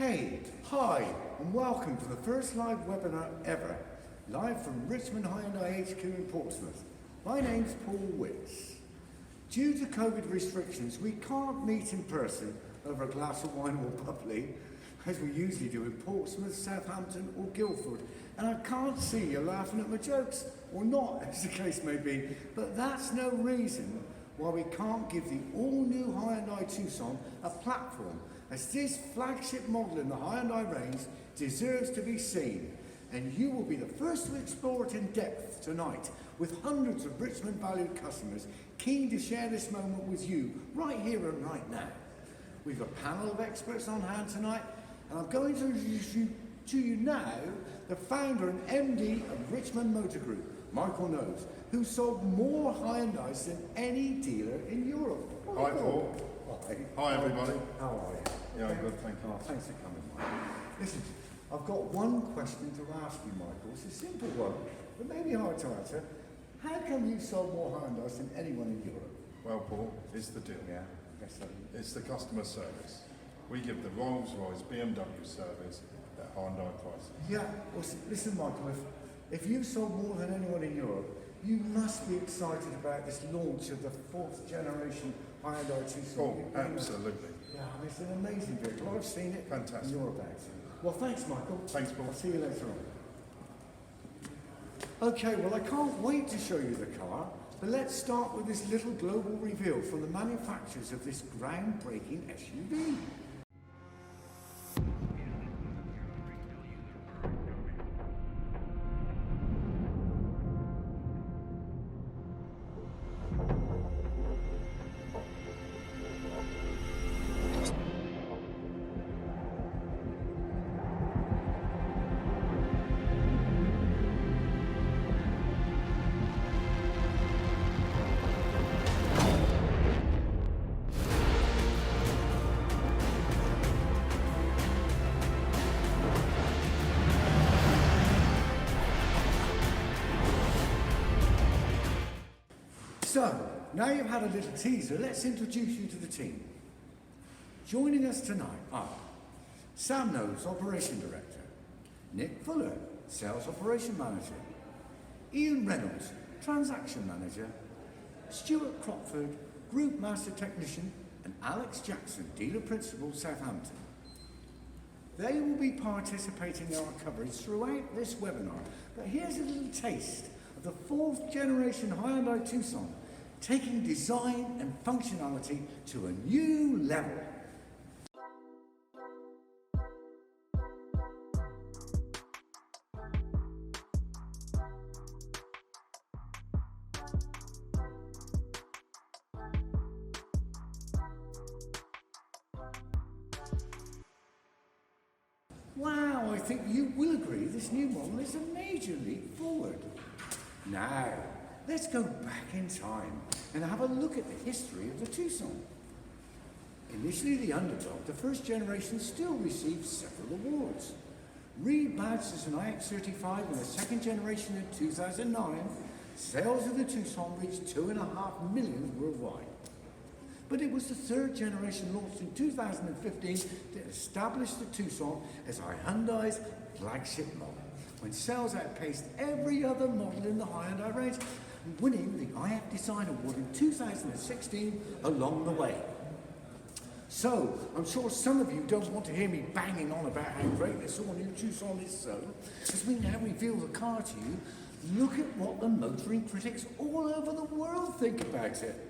Hey, hi, and welcome to the first live webinar ever, live from Richmond Hyundai HQ in Portsmouth. My name's Paul Witts. Due to COVID restrictions, we can't meet in person over a glass of wine or bubbly, as we usually do in Portsmouth, Southampton or Guildford. And I can't see you laughing at my jokes, or not, as the case may be, but that's no reason why we can't give the all-new Hyundai Tucson a platform, as this flagship model in the Hyundai range deserves to be seen. And you will be the first to explore it in depth tonight, with hundreds of Richmond valued customers keen to share this moment with you right here and right now. We've a panel of experts on hand tonight, and I'm going to introduce to you now the founder and MD of Richmond Motor Group, Michael Knowes, who sold more Hyundais than any dealer in Europe. Hi, Paul. Hi. Hi, everybody. How are you? Yeah, I'm good, thank you. Oh, thanks for coming, Michael. Listen, I've got one question to ask you, Michael. It's a simple one, but maybe hard to answer. How come you sold more Hyundais than anyone in Europe? Well, Paul, it's the deal. Yeah, I guess so. It's the customer service. We give the Rolls-Royce BMW service at Hyundai prices. Yeah, well, listen, Michael, if you sold more than anyone in Europe, you must be excited about this launch of the fourth generation Hyundai Tucson. Oh, absolutely. Yeah, it's an amazing vehicle. I've seen it. Fantastic. And you're about it. Well, thanks, Michael. Thanks, Paul. I'll see you later on. Okay, well, I can't wait to show you the car, but let's start with this little global reveal from the manufacturers of this groundbreaking SUV. So, now you've had a little teaser, let's introduce you to the team. Joining us tonight are Sam Knowes, Operation Director, Nick Fuller, Sales Operation Manager, Ian Reynolds, Transaction Manager, Stuart Crockford, Group Master Technician, and Alex Jackson, Dealer Principal, Southampton. They will be participating in our coverage throughout this webinar, but here's a little taste of the fourth generation Hyundai Tucson, taking design and functionality to a new level. Wow, I think you will agree this new model is a major leap forward. Now, let's go back in time and have a look at the history of the Tucson. Initially the underdog, the first generation still received several awards. Rebadged as an iX35 in the second generation in 2009, sales of the Tucson reached 2.5 million worldwide. But it was the third generation launched in 2015 that established the Tucson as Hyundai's flagship model, when sales outpaced every other model in the Hyundai range, winning the iF Design Award in 2016 along the way. So, I'm sure some of you don't want to hear me banging on about how great this all-new Tucson is, so as we now reveal the car to you, look at what the motoring critics all over the world think about it.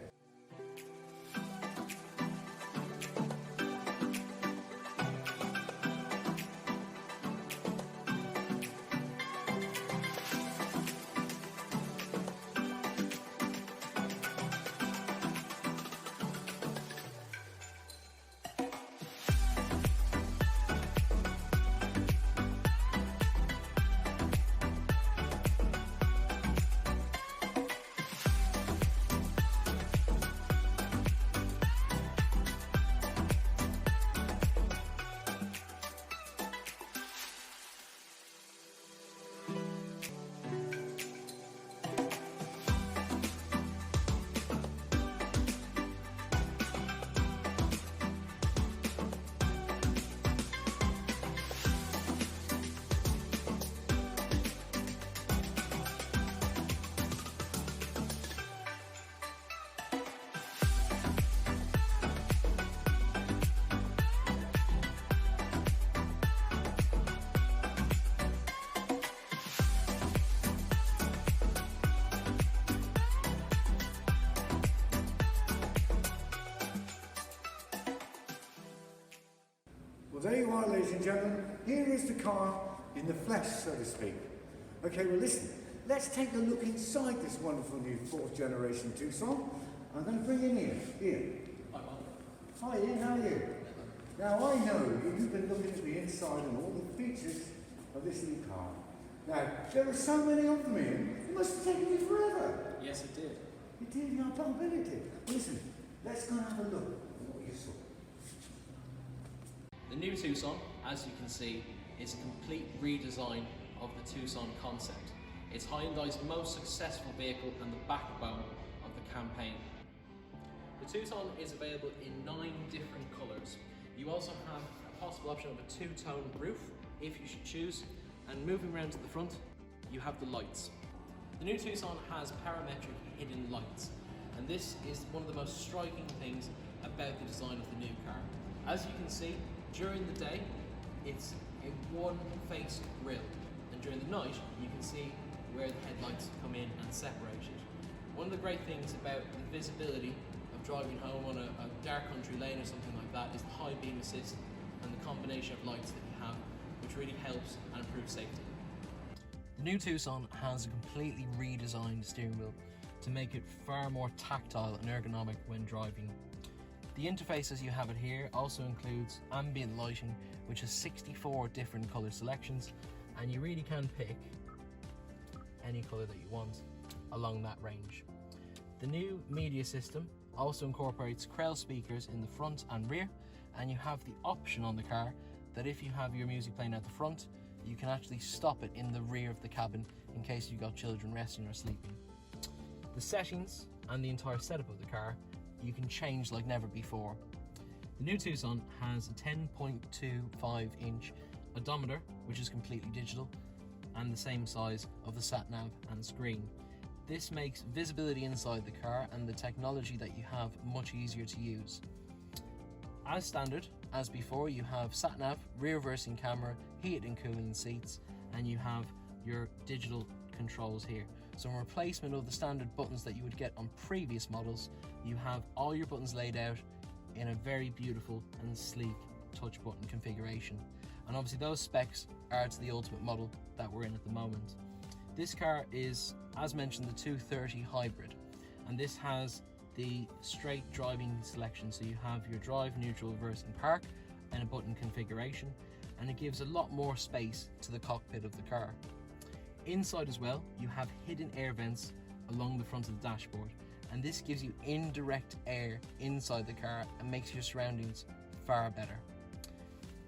Well, there you are, ladies and gentlemen. Here is the car in the flesh, so to speak. Okay, well listen, let's take a look inside this wonderful new fourth generation Tucson. I'm going to bring in Ian. Hi Ian, how are you? Now I know you've been looking at the inside and all the features of this new car. Now, there are so many of them, Ian. It must have taken you forever. Yes, it did. It did, I don't bet it did. Listen, let's go and have a look at what you saw. The new Tucson, as you can see, is a complete redesign of the Tucson concept. It's Hyundai's most successful vehicle and the backbone of the campaign. The Tucson is available in 9 different colours. You also have a possible option of a 2-tone roof, if you should choose. And moving around to the front, you have the lights. The new Tucson has parametric hidden lights, and this is one of the most striking things about the design of the new car. As you can see, during the day, it's a one-face grille, and during the night, you can see where the headlights come in and separate it. One of the great things about the visibility of driving home on a dark country lane or something like that is the high beam assist and the combination of lights that you have, which really helps and improves safety. The new Tucson has a completely redesigned steering wheel to make it far more tactile and ergonomic when driving. The interface as you have it here also includes ambient lighting, which has 64 different colour selections, and you really can pick any colour that you want along that range. The new media system also incorporates Krell speakers in the front and rear, and you have the option on the car that if you have your music playing at the front, you can actually stop it in the rear of the cabin in case you've got children resting or sleeping. The settings and the entire setup of the car you can change like never before. The new Tucson has a 10.25 inch odometer, which is completely digital, and the same size of the sat-nav and screen. This makes visibility inside the car and the technology that you have much easier to use. As standard, as before, you have sat-nav, rear-reversing camera, heated and cooling seats, and you have your digital controls here. So in replacement of the standard buttons that you would get on previous models, you have all your buttons laid out in a very beautiful and sleek touch button configuration. And obviously those specs are to the ultimate model that we're in at the moment. This car is, as mentioned, the 230 hybrid, and this has the straight driving selection. So you have your drive, neutral, reverse and park and a button configuration, and it gives a lot more space to the cockpit of the car. Inside as well, you have hidden air vents along the front of the dashboard, and this gives you indirect air inside the car and makes your surroundings far better.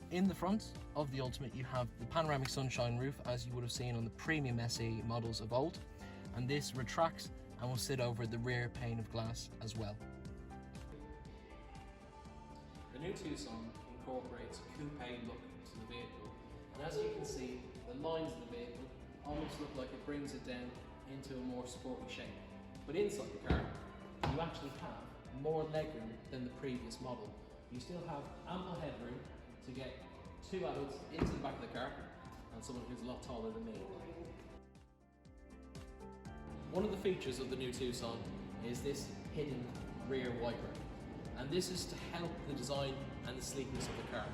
In the front of the Ultimate, you have the panoramic sunshine roof, as you would have seen on the premium SE models of old, and this retracts and will sit over the rear pane of glass as well. The new Tucson incorporates a coupe look to the vehicle, and as you can see, the lines of the vehicle almost look like it brings it down into a more sporty shape. But inside the car, you actually have more legroom than the previous model. You still have ample headroom to get 2 adults into the back of the car and someone who's a lot taller than me. One of the features of the new Tucson is this hidden rear wiper, and this is to help the design and the sleekness of the car.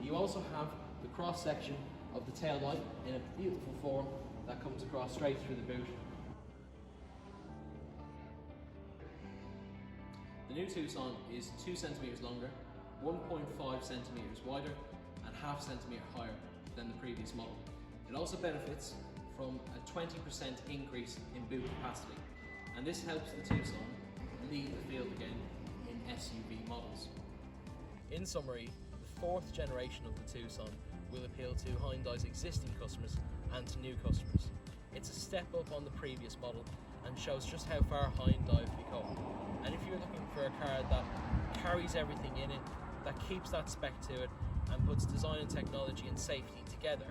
You also have the cross section of the tail light in a beautiful form that comes across straight through the boot. The new Tucson is 2 centimeters longer, 1.5 centimeters wider, and ½ centimeter higher than the previous model. It also benefits from a 20% increase in boot capacity, and this helps the Tucson lead the field again in SUV models. In summary, the 4th generation of the Tucson will appeal to Hyundai's existing customers and to new customers. It's a step up on the previous model and shows just how far Hyundai have become. And if you're looking for a car that carries everything in it, that keeps that spec to it, and puts design and technology and safety together,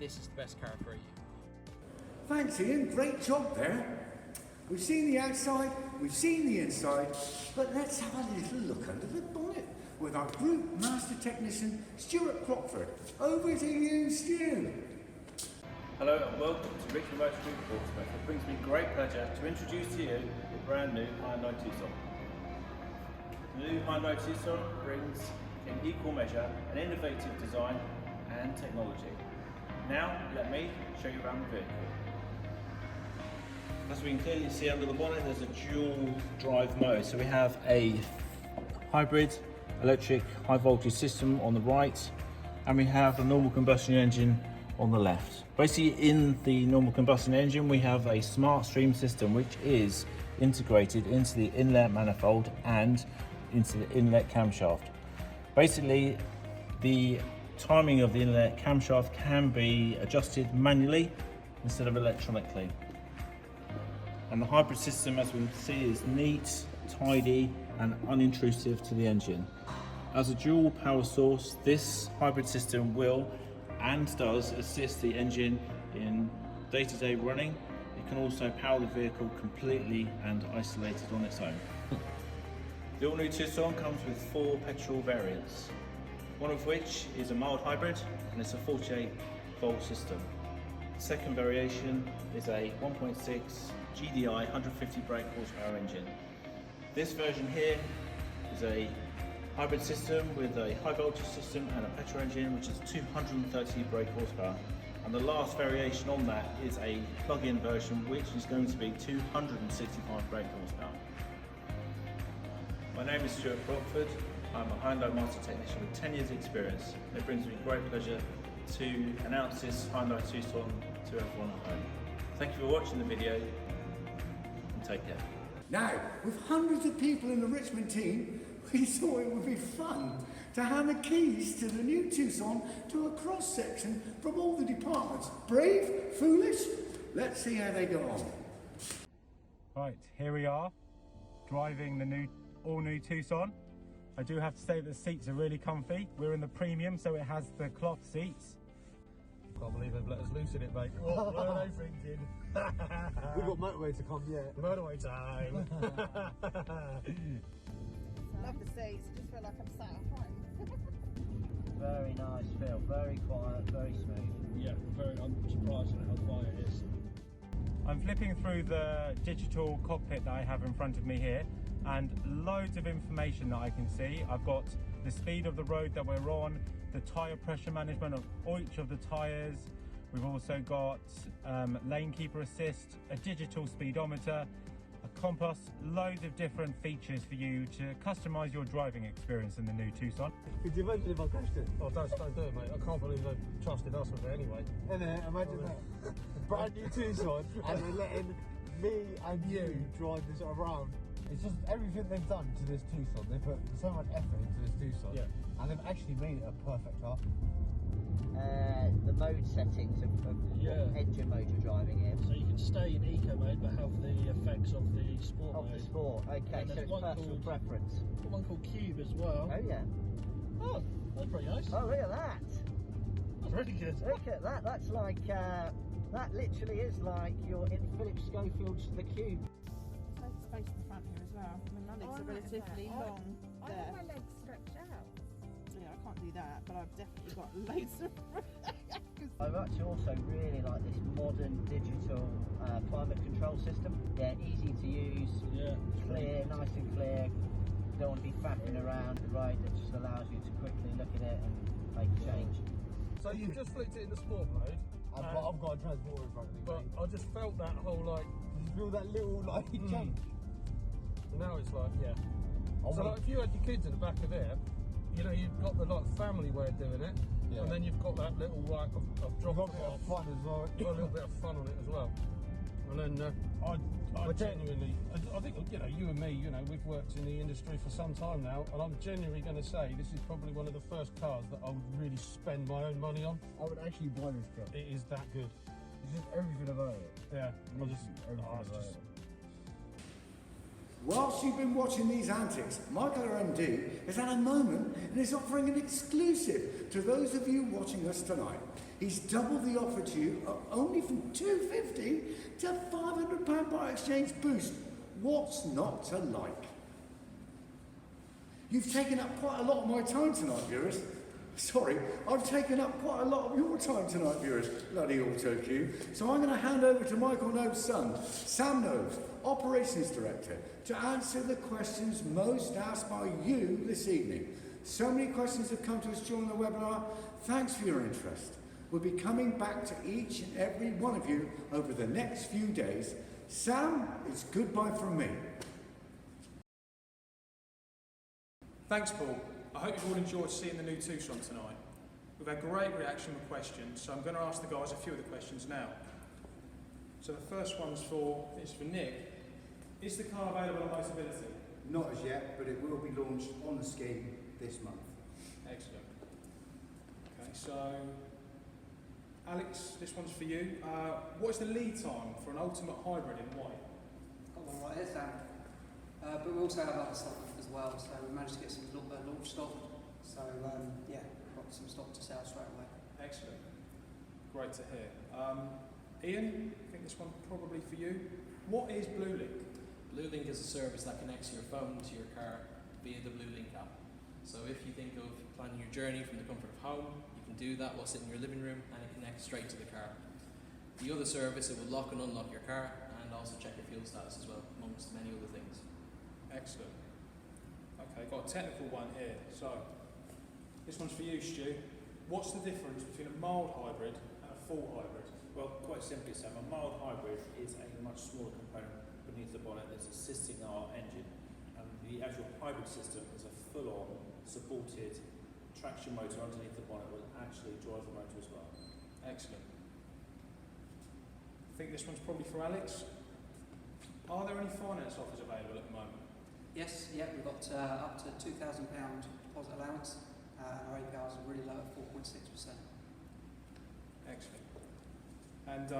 this is the best car for you. Thanks Ian, great job there. We've seen the outside, we've seen the inside, but let's have a little look under the bonnet with our Group Master Technician, Stuart Crockford. Over to you, Stu. Hello and welcome to Richmond Motor Group Portsmouth. It brings me great pleasure to introduce to you the brand new Hyundai Tucson. The new Hyundai Tucson brings in equal measure an innovative design and technology. Now, let me show you around the vehicle. As we can clearly see under the bonnet, there's a dual drive mode. So we have a hybrid electric high voltage system on the right, and we have a normal combustion engine on the left. Basically, in the normal combustion engine, we have a smart stream system which is integrated into the inlet manifold and into the inlet camshaft. Basically, the timing of the inlet camshaft can be adjusted manually instead of electronically. And the hybrid system, as we can see, is neat, tidy and unintrusive to the engine. As a dual power source, this hybrid system will and does assist the engine in day-to-day running. It can also power the vehicle completely and isolated on its own. The all-new Tucson comes with 4 petrol variants, one of which is a mild hybrid and it's a 48-volt system. The second variation is a 1.6 GDI 150 brake horsepower engine. This version here is a hybrid system with a high voltage system and a petrol engine which is 230 brake horsepower. And the last variation on that is a plug-in version which is going to be 265 brake horsepower. My name is Stuart Brockford. I'm a Hyundai Master Technician with 10 years experience. It brings me great pleasure to announce this Hyundai Tucson to everyone at home. Thank you for watching the video and take care. Now, with hundreds of people in the Richmond team, we thought it would be fun to hand the keys to the new Tucson to a cross-section from all the departments. Brave? Foolish? Let's see how they go on. Right, here we are, driving the all-new Tucson. I do have to say that the seats are really comfy. We're in the premium, so it has the cloth seats. Can't believe they've let us loose in it, mate. What were they thinking? We've got motorway to come yet. Motorway time. Love the seats, I just feel like I'm sat at home. Very nice feel, very quiet, very smooth. Yeah, I'm surprised at how quiet it is. I'm flipping through the digital cockpit that I have in front of me here, and loads of information that I can see. I've got the speed of the road that we're on, the tyre pressure management of each of the tyres. We've also got lane keeper assist, a digital speedometer, a compass, loads of different features for you to customise your driving experience in the new Tucson. Could you imagine if I crashed it? Oh, don't do it, mate. I can't believe they trusted us with it anyway. Innit? Imagine that. A brand new Tucson and they're letting me and you drive this around. It's just everything they've done to this Tucson. They put so much effort into this Tucson. Yeah. And they've actually made it a perfect car. The mode settings of what engine mode you're driving in. So you can stay in eco mode but have the effects of the sport Of mode. the sport, okay, And so there's it's personal preference. one called Cube as well. Oh yeah. Oh, that's pretty nice. Oh, look at that. That's really good. Look at that, that's like, that literally is like you're in Philip Schofield's The Cube. Loads of space in the front here as well. I mean, my legs are relatively long I there. want my legs stretched out. Yeah, I can't do that, but I've definitely got loads of I actually also really like this modern digital climate control system. Yeah, easy to use, clear, nice and clear. Don't want to be faffing around the road. That just allows you to quickly look at it and make a change. So you've just flicked it in the sport mode. I've got a transporter in front of me, But mate. I just felt that whole like, You feel that little like change. now it's like, So like if you had your kids in the back of there, you know, you've got the like family way of doing it. Yeah. And then you've got that little like of I've dropping got a it bit off. of fun as well. Got a little bit of fun on it as well. And then I genuinely, I think, you know, you and me, you know, we've worked in the industry for some time now, and I'm genuinely going to say this is probably one of the first cars that I would really spend my own money on. I would actually buy this car. It is that good. It's just everything about it. Yeah, I just, Everything oh, it's about just, it. Whilst you've been watching these antics, Michael, our MD, has had a moment and is offering an exclusive to those of you watching us tonight. He's doubled the offer to you, only from £250 to £500 part exchange boost. What's not to like? You've taken up quite a lot of my time tonight, viewers. Sorry, I've taken up quite a lot of your time tonight, viewers. Bloody auto cue. So I'm going to hand over to Michael Nove's son, Sam Nove, Operations Director, to answer the questions most asked by you this evening. So many questions have come to us during the webinar. Thanks for your interest. We'll be coming back to each and every one of you over the next few days. Sam, it's goodbye from me. Thanks, Paul. I hope you've all enjoyed seeing the new Tucson tonight. We've had great reaction with questions, so I'm going to ask the guys a few of the questions now. So the first one's for Nick. Is the car available on Motability? Not as yet, but it will be launched on the scheme this month. Excellent. Okay, so Alex, this one's for you. What is the lead time for an ultimate hybrid in white? Got one right here, Sam. But we also have other stock as well, so we managed to get some launch stock. So yeah, got some stock to sell straight away. Excellent. Great to hear. Ian, I think this one probably for you. What is BlueLink? BlueLink is a service that connects your phone to your car via the BlueLink app. So if you think of planning your journey from the comfort of home, you can do that while sitting in your living room and it connects straight to the car. The other service, it will lock and unlock your car and also check your fuel status as well, amongst many other things. Excellent. Okay, got a technical one here. So this one's for you, Stu. What's the difference between a mild hybrid and a full hybrid? Well, quite simply, Sam, a mild hybrid is a much smaller component beneath the bonnet that's assisting our engine. And the actual hybrid system is a full-on supported traction motor underneath the bonnet that will actually drive the motor as well. Excellent. I think this one's probably for Alex. Are there any finance offers available at the moment? Yes, yeah, we've got up to £2,000 deposit allowance, and our APRs are really low at 4.6%. Excellent. And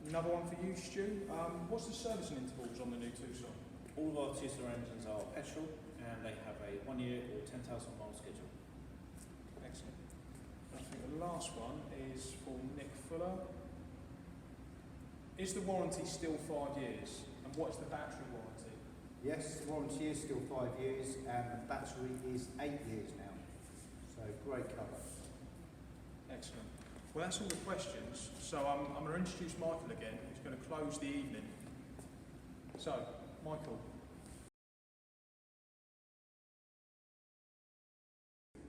another one for you, Stu. What's the servicing intervals on the new Tucson? All of our Tucson engines are petrol and they have a 1 year or 10,000 mile schedule. Excellent. I think the last one is for Nick Fuller. Is the warranty still 5 years? And what is the battery warranty? Yes, the warranty is still 5 years and the battery is 8 years now. So great cover. Excellent. Well, that's all the questions. So I'm going to introduce Michael again, who's going to close the evening. So, Michael.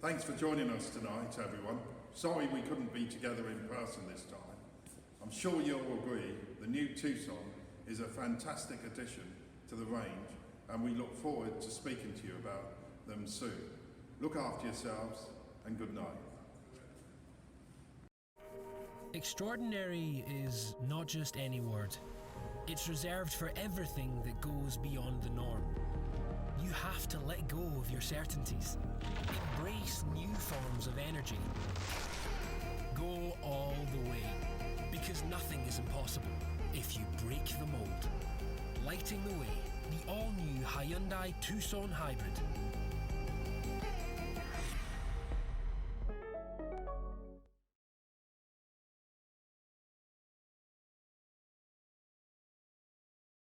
Thanks for joining us tonight, everyone. Sorry we couldn't be together in person this time. I'm sure you'll agree the new Tucson is a fantastic addition to the range, and we look forward to speaking to you about them soon. Look after yourselves, and good night. Extraordinary is not just any word. It's reserved for everything that goes beyond the norm. You have to let go of your certainties. Embrace new forms of energy. Go all the way, because nothing is impossible if you break the mold. Lighting the way, the all-new Hyundai Tucson Hybrid.